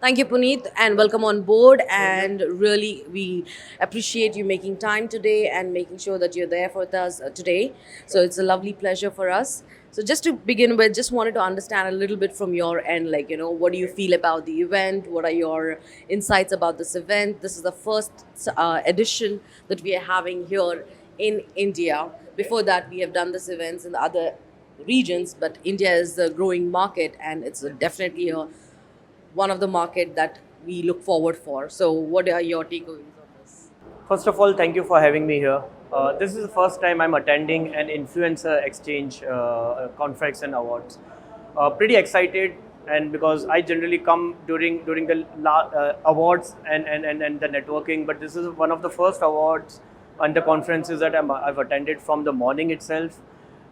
Thank you, Puneet, and welcome on board. And really, we appreciate you making time today and making sure that you're there for us today. So it's a lovely pleasure for us. So just to begin with, just wanted to understand a little bit from your end, like, what do you feel about the event? What are your insights about this event? This is the first edition that we are having here in India. Before that, we have done this events in the other regions, but India is a growing market, and it's definitely one of the market that we look forward for. So, what are your takeaways on this? First of all, thank you for having me here. This is the first time I'm attending an influencer exchange conference and awards. Pretty excited, and because I generally come during the awards and the networking, but this is one of the first awards and the conferences that I've attended from the morning itself.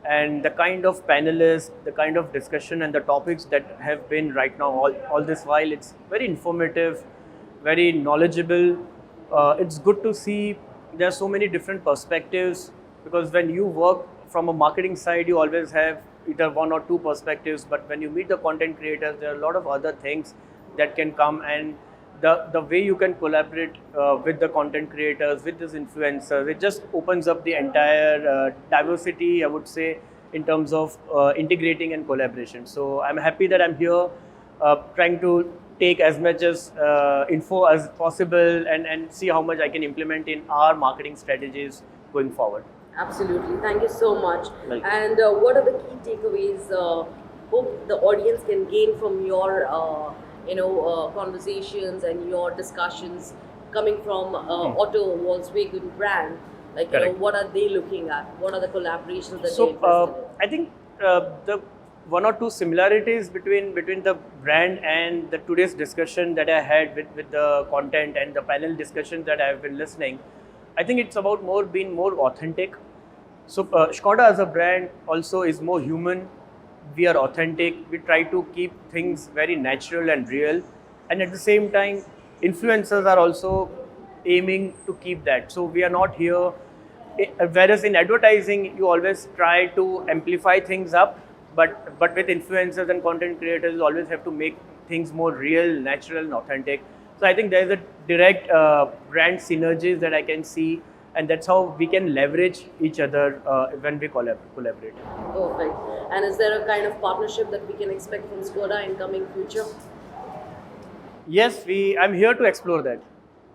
And the kind of panelists, the kind of discussion and the topics that have been right now all this while, it's very informative, very knowledgeable. It's good to see there are so many different perspectives, because when you work from a marketing side, you always have either one or two perspectives, but when you meet the content creators, there are a lot of other things that can come, and the way you can collaborate with the content creators, with these influencers, it just opens up the entire diversity, I would say, in terms of integrating and collaboration. So I'm happy that I'm here, trying to take as much as info as possible, and see how much I can implement in our marketing strategies going forward. Absolutely. Thank you so much. Welcome. And what are the key takeaways? Hope the audience can gain from your, conversations and your discussions coming from Auto Volkswagen brand. Like, Correct. what are they looking at? What are the collaborations that So they're interested in? I think the one or two similarities between the brand and the today's discussion that I had with the content and the panel discussions that I have been listening. I think it's about being more authentic. So Skoda as a brand also is more human. We are authentic. We try to keep things very natural and real, and at the same time, influencers are also aiming to keep that. So we are not here. Whereas in advertising, you always try to amplify things up, but with influencers and content creators, you always have to make things more real, natural, and authentic. So I think there's a direct brand synergies that I can see, and that's how we can leverage each other when we collaborate. Perfect. And is there a kind of partnership that we can expect from Skoda in coming future? Yes, I'm here to explore that.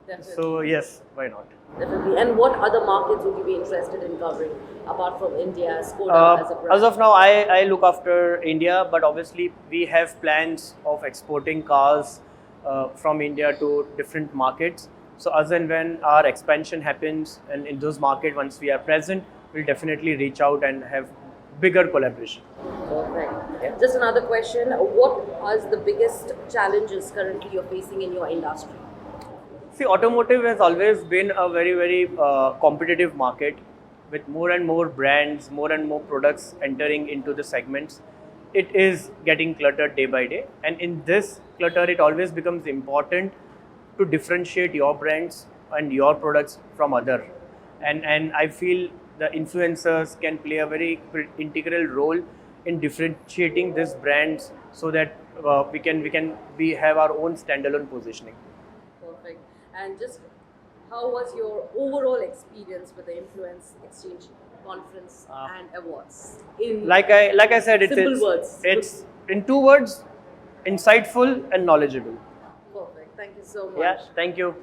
Definitely. So yes, why not? Definitely. And what other markets would you be interested in covering apart from India, Skoda as a brand? As of now, I look after India, but obviously we have plans of exporting cars from India to different markets. So as and when our expansion happens, and in those markets, once we are present, we'll definitely reach out and have bigger collaboration. Perfect. Yeah. Just another question. What are the biggest challenges currently you're facing in your industry? See, automotive has always been a very competitive market, with more and more brands, more and more products entering into the segments. It is getting cluttered day by day, and in this clutter, it always becomes important to differentiate your brands and your products from other. And I feel the influencers can play a very integral role in differentiating these brands, so that we have our own standalone positioning. Perfect. And just how was your overall experience with the Influence Exchange Conference and Awards? In Like I said, simple words. it's in two words: insightful and knowledgeable. Perfect. Thank you so much. Yeah, thank you.